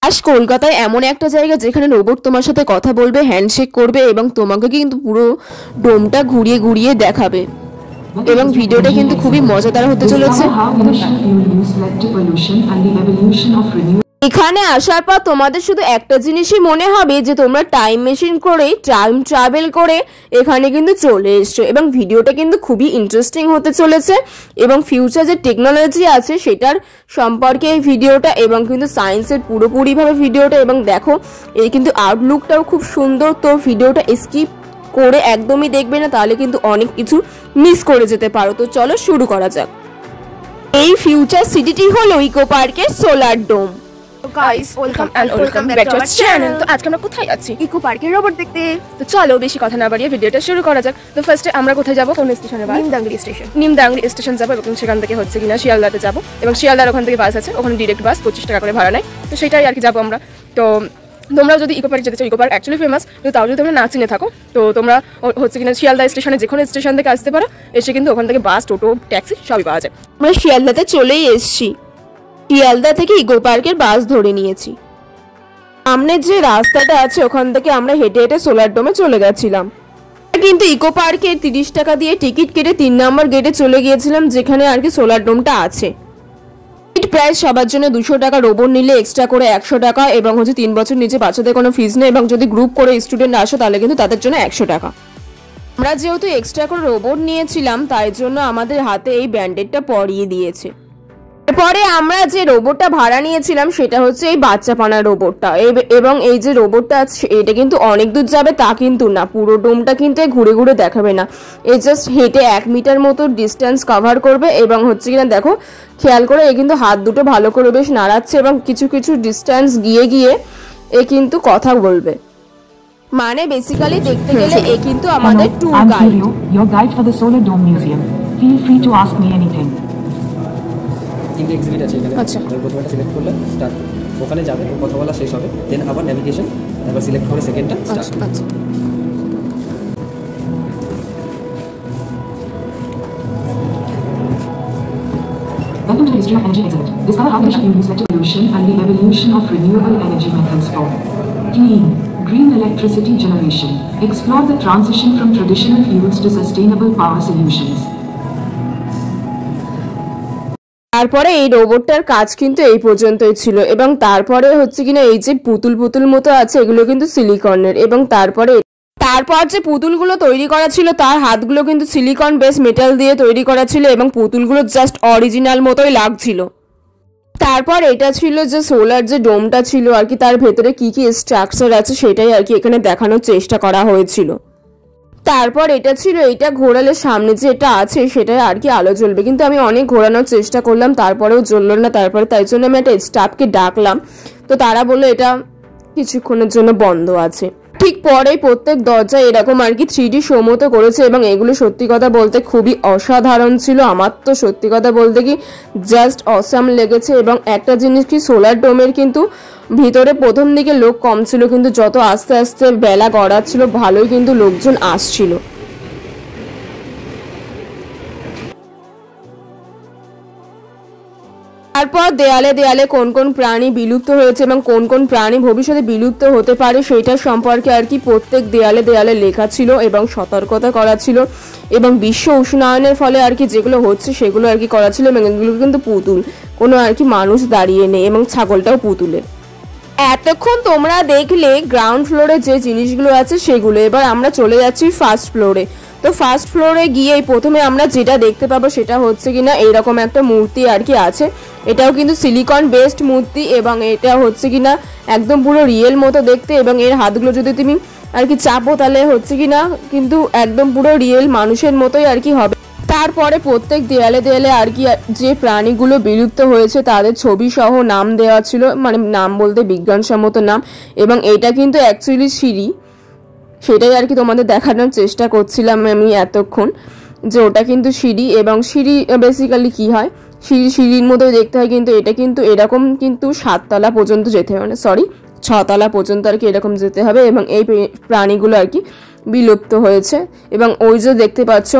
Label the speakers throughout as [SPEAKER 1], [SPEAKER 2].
[SPEAKER 1] আজ কলকাতায় এমন একটা জায়গা যেখানে রোবট তোমার সাথে কথা বলবে, হ্যান্ডশেক করবে এবং তোমাকে কিন্তু পুরো ডোমটা ঘুরিয়ে ঘুরিয়ে দেখাবে এবং ভিডিওটা কিন্তু খুবই মজাদার হতে চলেছে। এখানে আসার পর তোমাদের শুধু একটা জিনিসই মনে হবে যে তোমরা টাইম মেশিন করে টাইম ট্রাভেল করে এখানে কিন্তু চলে এসছো এবং ভিডিওটা কিন্তু খুবই ইন্টারেস্টিং হতে চলেছে এবং ফিউচার যে টেকনোলজি আছে সেটার সম্পর্কে এই ভিডিওটা এবং কিন্তু সায়েন্সের পুরোপুরিভাবে ভিডিওটা এবং দেখো এই কিন্তু আউটলুকটাও খুব সুন্দর। তো ভিডিওটা স্কিপ করে একদমই দেখবে না, তাহলে কিন্তু অনেক কিছু মিস করে যেতে পারো। তো চলো শুরু করা যাক। এই ফিউচার সিটিটি হলো ইকো পার্কের solar dome.
[SPEAKER 2] Guys welcome and welcome back to our channel. তো আজকে আমরা কোথায় যাচ্ছি? ইকো পার্কের রোবট দেখতে। তো চলো বেশি কথা না বাড়িয়ে ভিডিওটা শুরু করা যাক। তো ফার্স্টে আমরা কোথায় যাব? কোন স্টেশনে? নিমদাঙ্গড়ি স্টেশন। নিমদাঙ্গড়ি স্টেশন যাব এবং সেখান থেকে হচ্ছে কিনা শিয়ালদাতে যাব এবং শিয়ালদার ওখান থেকে বাস আছে, ওখানে ডিরেক্ট বাস 25 টাকা করে ভাড়া নেয়। তো সেটাই আর কি যাবো আমরা। তো তোমরা যদি ইকো পার্ক যেতে চাও, ইকো পার্ক অ্যাকচুয়ালি ফেমাস, কিন্তু তাও যদি তোমরা না চিনে থাকো তো তোমরা হচ্ছে কিনা শিয়ালদা স্টেশনে যে কোনো স্টেশন থেকে আসতে পারো, এসে কিন্তু ওখান থেকে বাস, টোটো, ট্যাক্সি সবই পাওয়া যায়।
[SPEAKER 1] আমরা শিয়ালদাতে চলেই এসেছি। শিয়ালদা থেকে ইকো পার্কের বাস ধরে নিয়েছি। সামনে যে রাস্তাটা আছে ওখান থেকে আমরা হেঁটে হেঁটে সোলার ডোমে চলে গেছিলাম। কিন্তু ইকো পার্কে 30 টাকা দিয়ে টিকিট কেটে 3 নম্বর গেটে চলে গিয়েছিলাম, যেখানে আর কি সোলার ডোমটা আছে। টিকিট প্রাইস সবার জন্য 200 টাকা, রোবট নিলে এক্সট্রা করে 100 টাকা এবং হচ্ছে 3 বছর নিচে বাচ্চাদের কোনো ফিস নেই এবং যদি গ্রুপ করে স্টুডেন্ট আসো তাহলে কিন্তু তাদের জন্য 100 টাকা। আমরা যেহেতু এক্সট্রা করে রোবট নিয়েছিলাম তাই জন্য আমাদের হাতে এই ব্যান্ডেডটা পরিয়ে দিয়েছে। এরপরে আমরা যে রোবটটা ভাড়া নিয়েছিলাম সেটা হচ্ছে এই বাচ্চা পানা রোবটটা এবং এই যে রোবটটা আছে এটা কিন্তু অনেক দূর যাবে তা কিন্তু না, পুরো ডোমটা কিন্তু ঘুরে ঘুরে দেখাবে না, এই জাস্ট হেঁটে 1 মিটার মতো ডিস্টেন্স কভার করবে এবং হচ্ছে কিনা দেখো খেয়াল করে এ কিন্তু হাত দুটো ভালো করে বেশ নাড়াচ্ছে এবং কিছু কিছু ডিস্টেন্স গিয়ে গিয়ে এ কিন্তু কথা বলবে। মানে বেসিক্যালি দেখতে গেলে এ কিন্তু আমাদের tour guide.
[SPEAKER 3] Your guide for the Solar Dome Museum. Feel free to ask me anything.
[SPEAKER 4] তিনটে এক্সিবিট আছে এখানে।
[SPEAKER 1] আচ্ছা,
[SPEAKER 4] প্রথমটা সিলেক্ট করলে স্টার্ট, ওখানে যাবে, কথা বলা শেষ হবে, দেন আবার নেভিগেশন, এবার সিলেক্ট করে সেকেন্ডটা স্টার্ট।
[SPEAKER 1] আচ্ছা
[SPEAKER 3] Welcome to the History of Energy exhibit. Discover how energy use led to pollution and the evolution of renewable energy methods for clean, green electricity generation. Explore the transition from traditional fuels to sustainable power solutions.
[SPEAKER 1] তারপরে এই রোবটটার কাজ কিন্তু এই পর্যন্তই ছিল এবং তারপরে হচ্ছে কিনা এই যে পুতুল পুতুল মতো আছে এগুলো কিন্তু সিলিকনের এবং তারপর যে পুতুলগুলো তৈরি করা ছিল তার হাতগুলো কিন্তু সিলিকন বেস মেটাল দিয়ে তৈরি করা ছিল এবং পুতুলগুলো জাস্ট অরিজিনাল মতোই লাগছিল। তারপর এটা ছিল যে সোলার যে ডোমটা ছিল আর কি, তার ভেতরে কি কি স্ট্রাকচার আছে সেটাই আর কি এখানে দেখানোর চেষ্টা করা হয়েছিল। তারপর এটা ছিল, এটা ঘোরালে সামনে যে এটা আছে সেটাই আর কি আলো জ্বলবে, কিন্তু আমি অনেক ঘোরানোর চেষ্টা করলাম তারপরেও জ্বললো না। তারপরে তাই জন্য আমি একটা স্টাফকে ডাকলাম, তো তারা বললো এটা কিছুক্ষণের জন্য বন্ধ আছে। ঠিক পরে প্রত্যেক দরজায় এরকম আর কি 3D শো মতো করেছে এবং এগুলো সত্যি কথা বলতে খুবই অসাধারণ ছিল। আমার তো সত্যি কথা বলতে কি জাস্ট অসাম লেগেছে। এবং একটা জিনিস কি, সোলার ডোমের কিন্তু ভিতরে প্রথম দিকে লোক কম ছিল, কিন্তু যত আস্তে আস্তে বেলা গড়াচ্ছিল ভালোই কিন্তু লোকজন আসছিল। তারপর দেয়ালে দেয়ালে কোন কোন প্রাণী বিলুপ্ত হয়েছে এবং কোন কোন প্রাণী ভবিষ্যতে বিলুপ্ত হতে পারে সেটা সম্পর্কে আর কি প্রত্যেক দেয়ালে দেয়ালে লেখা ছিল এবং সতর্কতা করা ছিল এবং বিশ্ব উষ্ণায়নের ফলে আর কি যেগুলো হচ্ছে সেগুলো আর কি করা ছিল এবং এগুলো কিন্তু পুতুল, কোনো আর কি মানুষ দাঁড়িয়ে নেই এবং ছাগলটাও পুতুলের। এতক্ষণ তোমরা দেখলে গ্রাউন্ড ফ্লোরে যে জিনিসগুলো আছে সেগুলো, এবার আমরা চলে যাচ্ছি ফার্স্ট ফ্লোরে। তো ফার্স্ট ফ্লোরে গিয়ে প্রথমে আমরা যেটা দেখতে পাবো সেটা হচ্ছে কিনা এইরকম একটা মূর্তি আর কি আছে, এটাও কিন্তু সিলিকন বেসড মূর্তি এবং এটা হচ্ছে কিনা একদম পুরো রিয়েল মতো দেখতে এবং এর হাতগুলো যদি তুমি আর কি চাপো তাহলে হচ্ছে কিনা কিন্তু একদম পুরো রিয়েল মানুষের মতোই আর কি হবে। তারপরে প্রত্যেক দেয়ালে দেয়ালে আর কি যে প্রাণীগুলো বিলুপ্ত হয়েছে তাদের ছবি সহ নাম দেওয়া ছিল, মানে নাম বলতে বিজ্ঞানসম্মত নাম। এবং এটা কিন্তু অ্যাকচুয়ালি সিঁড়ি, সেটাই আর কি তোমাদের দেখানোর চেষ্টা করছিলাম আমি এতক্ষণ যে ওটা কিন্তু সিঁড়ি এবং সিঁড়ি বেসিক্যালি কি হয়, সিঁড়ির মতো দেখতে হয়, কিন্তু এটা কিন্তু এরকম কিন্তু 7 তলা পর্যন্ত যেতে হবে, মানে 6 তলা পর্যন্ত আর কি এরকম যেতে হবে এবং এই প্রাণীগুলো আর কি বিলুপ্ত হয়েছে। এবং ওই যে দেখতে পাচ্ছ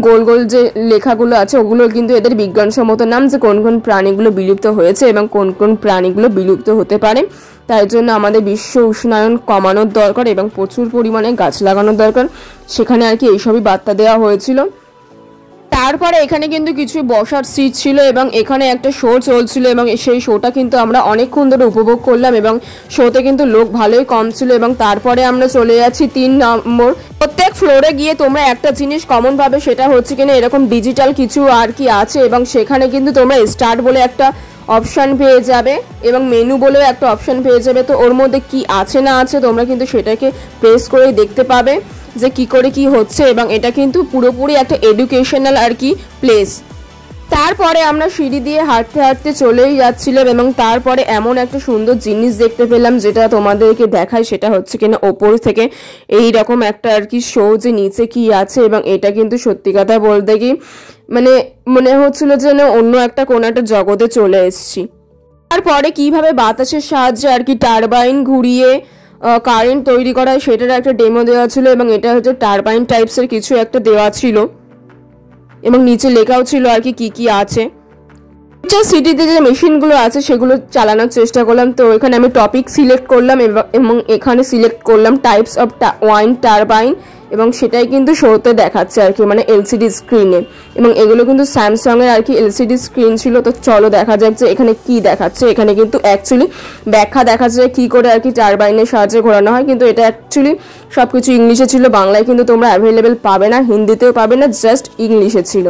[SPEAKER 1] গোল গোল যে লেখাগুলো আছে ওগুলো কিন্তু এদের বিজ্ঞানসম্মত নাম, যে কোন কোন প্রাণীগুলো বিলুপ্ত হয়েছে এবং কোন কোন প্রাণীগুলো বিলুপ্ত হতে পারে। তাই জন্য আমাদের বিশ্ব উষ্ণায়ন কমানোর দরকার এবং প্রচুর পরিমাণে গাছ লাগানোর দরকার, সেখানে আর কি এইসবই বার্তা দেওয়া হয়েছিল। তারপরে এখানে কিন্তু কিছু বসার সিট ছিল এবং এখানে একটা শো চলছিল এবং সেই শোটা কিন্তু আমরা অনেকক্ষণ ধরে উপভোগ করলাম এবং শোতে কিন্তু লোক ভালোই কম ছিল। এবং তারপরে আমরা চলে যাচ্ছি 3 নম্বর। প্রত্যেক ফ্লোরে গিয়ে তোমরা একটা জিনিস কমন পাবে, সেটা হচ্ছে কিনা এরকম ডিজিটাল কিছু আর কি আছে এবং সেখানে কিন্তু তোমরা স্টার্ট বলে একটা অপশান পেয়ে যাবে এবং মেনু বলেও একটা অপশান পেয়ে যাবে। তো ওর মধ্যে কি আছে না আছে তোমরা কিন্তু সেটাকে প্রেস করেই দেখতে পাবে যে কি করে কি হচ্ছে এবং এটা কিন্তু পুরোপুরি একটা এডুকেশনাল আর কি প্লেস। তারপরে আমরা সিঁড়ি দিয়ে হাঁটতে হাঁটতে চলেই যাচ্ছিলাম এবং তারপরে এমন একটা সুন্দর জিনিস দেখতে পেলাম যেটা তোমাদেরকে দেখায়, সেটা হচ্ছে কিনা ওপর থেকে এই রকম একটা আর কি শো যে নিচে কি আছে এবং এটা কিন্তু সত্যি কথা বলতে কি মানে মনে হচ্ছিল যেন অন্য একটা কোনো একটা জগতে চলে এসেছি। তারপরে কিভাবে বাতাসের সাহায্যে আর কি টারবাইন ঘুরিয়ে কারেন্ট তৈরি করা হয় সেটার একটা ডেমো দেওয়া ছিল এবং এটা হচ্ছে টারবাইন টাইপসের কিছু একটা দেওয়া ছিল এবং নিচে লেখাও ছিল আর কি কি আছে। সিটিতে যে মেশিনগুলো আছে সেগুলো চালানোর চেষ্টা করলাম। তো এখানে আমি টপিক সিলেক্ট করলাম এবং এখানে সিলেক্ট করলাম টাইপস অফ ওয়াইন্ড টারবাইন এবং সেটাই কিন্তু শোতে দেখাচ্ছে আর কি, মানে এলসিডি স্ক্রিনে। এবং এগুলো কিন্তু স্যামসাং এর আর কি এলসিডি স্ক্রিন ছিল। তো চলো দেখা যাক যে এখানে কি দেখাচ্ছে। এখানে কিন্তু অ্যাকচুয়ালি ব্যাখ্যা দেখাচ্ছে কি করে আর কি টারবাইনের সাহায্যে ঘোরানো হয়, কিন্তু এটা অ্যাকচুয়ালি সবকিছু ইংলিশে ছিল, বাংলায় কিন্তু তোমরা অ্যাভেলেবেল পাবে না, হিন্দিতেও পাবে না, জাস্ট ইংলিশে ছিল।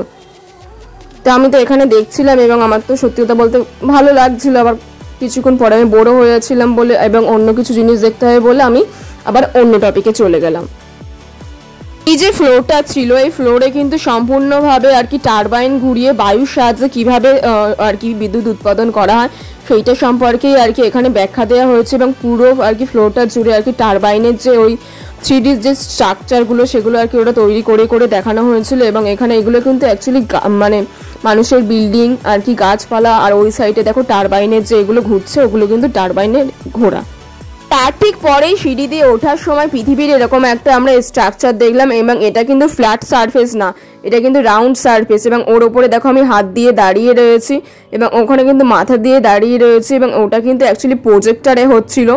[SPEAKER 1] তো আমি তো এখানে দেখছিলাম এবং আমার তো সত্যি কথা বলতে ভালো লাগছিল। আবার কিছুক্ষণ পরে আমি বড় হয়েছিলাম বলে এবং অন্য কিছু জিনিস দেখতে হবে বলে আমি আবার অন্য টপিকে চলে গেলাম। এই যে ফ্লোরটা ছিল এই ফ্লোরে কিন্তু সম্পূর্ণভাবে আর কি টারবাইন ঘুরিয়ে বায়ুর সাহায্যে কিভাবে আর কি বিদ্যুৎ উৎপাদন করা হয় সেইটা সম্পর্কেই আর কি এখানে ব্যাখ্যা দেওয়া হয়েছে এবং পুরো আর কি ফ্লোরটা জুড়ে আর কি টারবাইনের যে ওই 3D যে স্ট্রাকচারগুলো সেগুলো আর কি ওটা তৈরি করে করে দেখানো হয়েছিল। এবং এখানে এগুলো কিন্তু অ্যাকচুয়ালি মানে মানুষের বিল্ডিং আর কি গাছপালা, আর ওই সাইডে দেখো টারবাইনের যে এগুলো ঘুরছে ওগুলো কিন্তু টারবাইনের ঘোড়া। তার ঠিক পরেই সিঁড়ি দিয়ে ওঠার সময় পৃথিবীর এরকম একটা আমরা স্ট্রাকচার দেখলাম এবং এটা কিন্তু ফ্ল্যাট সারফেস না, এটা কিন্তু রাউন্ড সারফেস এবং ওর ওপরে দেখো আমি হাত দিয়ে দাঁড়িয়ে রয়েছি এবং ওখানে কিন্তু মাথা দিয়ে দাঁড়িয়ে রয়েছি এবং ওটা কিন্তু অ্যাকচুয়ালি প্রজেক্টরে হচ্ছিল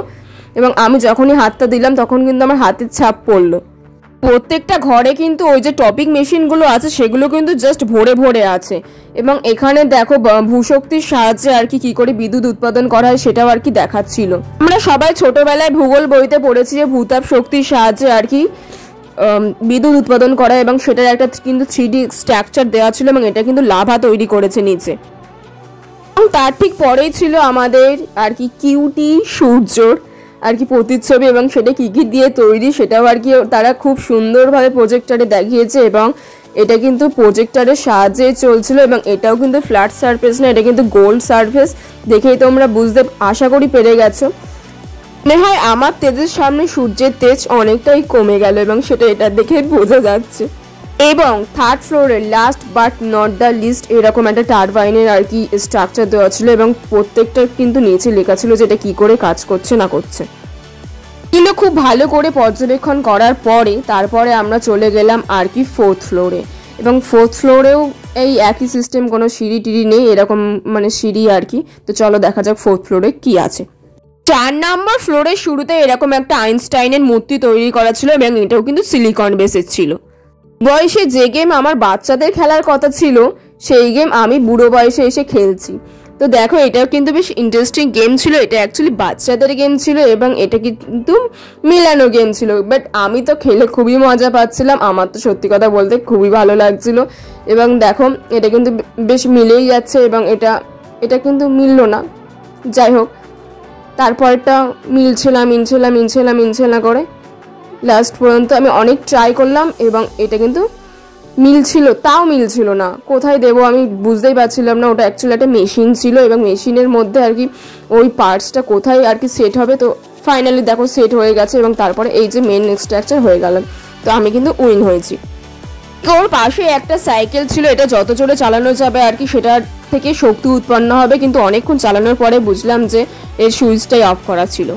[SPEAKER 1] এবং আমি যখনই হাতটা দিলাম তখন কিন্তু আমার হাতের ছাপ পড়লো। প্রত্যেকটা ঘরে কিন্তু ওই যে টপিক মেশিনগুলো আছে সেগুলো কিন্তু জাস্ট ভরে ভরে আছে এবং এখানে দেখো ভূশক্তির সাহায্যে আর কি করে বিদ্যুৎ উৎপাদন করা হয় সেটাও আর কি দেখাচ্ছিল। আমরা সবাই ছোটবেলায় ভূগোল বইতে পড়েছি যে ভূতাপ শক্তির সাহায্যে আর কি বিদ্যুৎ উৎপাদন করা এবং সেটার একটা কিন্তু 3D স্ট্রাকচার দেওয়া ছিল এবং এটা কিন্তু লাভা তৈরি করেছে নিচে। এবং তার ঠিক পরেই ছিল আমাদের আর কি কিউটি সূর্যর আর কি প্রতিচ্ছবি এবং সেটা কি কি দিয়ে তৈরি সেটাও আর কি তারা খুব সুন্দরভাবে প্রজেক্টরে দেখিয়েছে এবং এটা কিন্তু প্রজেক্টরের সাহায্যে চলছিল এবং এটাও কিন্তু ফ্ল্যাট সারফেস না, এটা কিন্তু গোল্ড সারফেস। দেখেই তোমরা বুঝতে আশা করি পেরে গেছো। মনে হয় আমার তেজের সামনে সূর্যের তেজ অনেকটাই কমে গেল এবং সেটা এটা দেখে বোঝা যাচ্ছে। এবং থার্ড ফ্লোরে last but not the least এরকম একটা টারবাইনের আর কি স্ট্রাকচার দেওয়া ছিল এবং প্রত্যেকটা কিন্তু নিচে লেখা ছিল যেটা কি করে কাজ করছে না করছে। এগুলো খুব ভালো করে পর্যবেক্ষণ করার পরে তারপরে আমরা চলে গেলাম আর কি 4th ফ্লোরে এবং 4th ফ্লোরেও এই একই সিস্টেম, কোনো সিঁড়ি টিড়ি নেই, এরকম মানে সিঁড়ি আর কি। তো চলো দেখা যাক 4th ফ্লোরে কি আছে। 4 নম্বর ফ্লোরের শুরুতে এরকম একটা আইনস্টাইনের মূর্তি তৈরি করা ছিল এবং এটাও কিন্তু সিলিকন বেসের ছিল। বয়সে যে গেম আমার বাচ্চাদের খেলার কথা ছিল সেই গেম আমি বুড়ো বয়সে এসে খেলছি। তো দেখো এটাও কিন্তু বেশ ইন্টারেস্টিং গেম ছিল, এটা অ্যাকচুয়ালি বাচ্চাদের গেম ছিল এবং এটা কিন্তু মিলানো গেম ছিল, বাট আমি তো খেলে খুবই মজা পাচ্ছিলাম, আমার তো সত্যি কথা বলতে খুবই ভালো লাগছিল। এবং দেখো এটা কিন্তু বেশ মিলেই যাচ্ছে এবং এটা কিন্তু মিললো না, যাই হোক তারপরটা মিলছে না করে লাস্ট পর্যন্ত আমি অনেক ট্রাই করলাম এবং এটা কিন্তু তাও মিলছিল না। কোথায় দেবো আমি বুঝতেই পারছিলাম না, ওটা অ্যাকচুয়ালি একটা মেশিন ছিল এবং মেশিনের মধ্যে আর কি ওই পার্টসটা কোথায় আর কি সেট হবে। তো ফাইনালি দেখো সেট হয়ে গেছে এবং তারপরে এই যে মেন স্ট্রাকচার হয়ে গেল। তো আমি কিন্তু উইন হয়েছি। ওর পাশে একটা সাইকেল ছিল, এটা যত জোরে চালানো যাবে আর কি সেটার থেকে শক্তি উৎপন্ন হবে, কিন্তু অনেকক্ষণ চালানোর পরে বুঝলাম যে এর সুইচটাই অফ করা ছিল।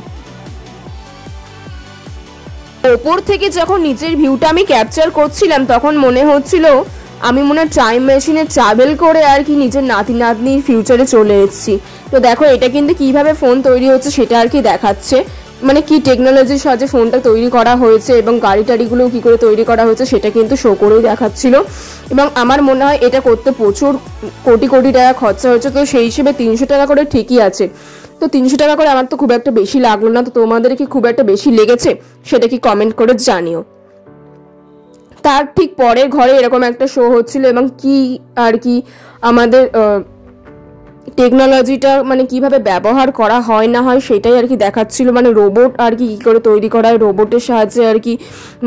[SPEAKER 1] ওপর থেকে যখন নিচের ভিউটা আমি ক্যাপচার করছিলাম তখন মনে হচ্ছিল আমি মনে হয় টাইম মেশিনে ট্রাভেল করে আর কি নিজের নাতি নাতনির ফিউচারে চলে এসেছি। তো দেখো এটা কিন্তু কিভাবে ফোন তৈরি হচ্ছে সেটা আর কি দেখাচ্ছে, মানে কি টেকনোলজির সাহায্যে ফোনটা তৈরি করা হয়েছে এবং গাড়ি টাড়িগুলো কী করে তৈরি করা হয়েছে সেটা কিন্তু শো করেই দেখাচ্ছিল। এবং আমার মনে হয় এটা করতে প্রচুর কোটি কোটি টাকা খরচা হয়েছে, তো সেই হিসেবে 300 টাকা করে ঠিকই আছে। তো 300 টাকা করে আমার তো খুব একটা বেশি লাগলো না, তো তোমাদের কি খুব একটা বেশি লেগেছে সেটা কি কমেন্ট করে জানিও। তার ঠিক পরের ঘরে এরকম একটা শো হচ্ছিল এবং কি আর কি আমাদের টেকনোলজিটা মানে কিভাবে ব্যবহার করা হয় না হয় সেটাই আর কি দেখাচ্ছিল, মানে রোবট আর কি করে তৈরি করা হয়, রোবটের সাহায্যে আর কি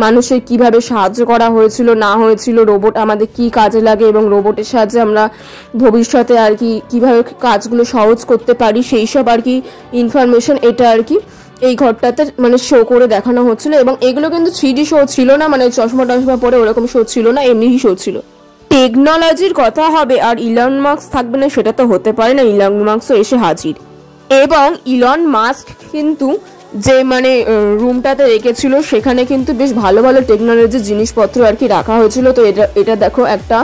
[SPEAKER 1] মানুষের কিভাবে সাহায্য করা হয়েছিল না হয়েছিল, রোবট আমাদের কি কাজে লাগে এবং রোবটের সাহায্যে আমরা ভবিষ্যতে আর কি কিভাবে কাজগুলো সহজ করতে পারি সেই সব আর কি ইনফরমেশন এটা আর কি এই ঘরটাতে মানে শো করে দেখানো হচ্ছিল। এবং এগুলো কিন্তু 3D শো ছিল না, মানে চশমা টশমা পরে ওরকম শো ছিল না, এমনিই শো ছিল। টেকনোলজির কথা হবে আর ইলন মাস্ক থাকবে না সেটা তো হতে পারে না, ইলন মাস্কও এসে হাজির। এবং ইলন মাস্ক কিন্তু যে মানে রুমটাতে রেখেছিল সেখানে কিন্তু বেশ ভালো ভালো টেকনোলজির জিনিসপত্র আর কি রাখা হয়েছিল। তো এটা দেখো একটা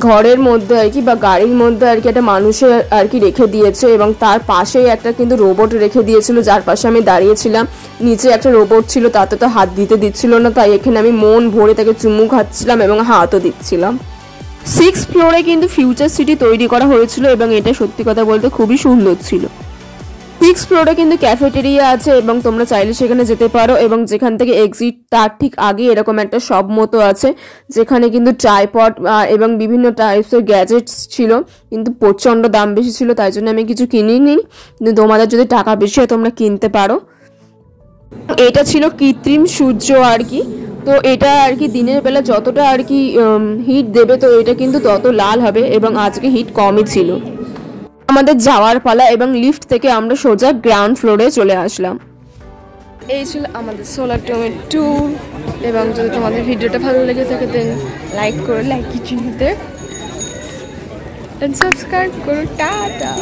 [SPEAKER 1] ঘরের মধ্যে আর কি বা গাড়ির মধ্যে আর কি একটা মানুষের আর কি রেখে দিয়েছে এবং তার পাশেই একটা কিন্তু রোবট রেখে দিয়েছিল যার পাশে আমি দাঁড়িয়েছিলাম। নিচে একটা রোবট ছিল, তাতে তো হাত দিতে দিচ্ছিল না, তাই এখানে আমি মন ভরে তাকে চুমু খাচ্ছিলাম এবং হাতও দিচ্ছিলাম। 6th ফ্লোরে কিন্তু ফিউচার সিটি তৈরি করা হয়েছিল এবং এটা সত্যি কথা বলতে খুবই সুন্দর ছিল। 6th ফ্লোরে কিন্তু ক্যাফেটেরিয়া আছে এবং তোমরা চাইলে সেখানে যেতে পারো এবং যেখান থেকে এক্সিট তার ঠিক আগে এরকম একটা শপ মতো আছে যেখানে কিন্তু ট্রাইপড এবং বিভিন্ন টাইপসের গ্যাজেটস ছিল, কিন্তু প্রচণ্ড দাম বেশি ছিল তাই জন্য আমি কিছু কিনিনি, কিন্তু তোমাদের যদি টাকা বেশি হয় তোমরা কিনতে পারো। এটা ছিল কৃত্রিম সূর্য আর কি, তো এটা আর কি দিনের বেলা যতটা আর কি হিট দেবে তো এটা কিন্তু তত লাল হবে এবং আজকে হিট কমই ছিল। আমাদের যাওয়ার পালা এবং লিফট থেকে আমরা সোজা গ্রাউন্ড ফ্লোরে চলে আসলাম।
[SPEAKER 2] এই ছিল আমাদের সোলার ডোমের ট্যুর। এবং যদি তোমাদের ভিডিওটা ভালো লেগে থাকে দেন লাইক করো, লাইক চিহ্নতে, সাবস্ক্রাইব করো। টাটা।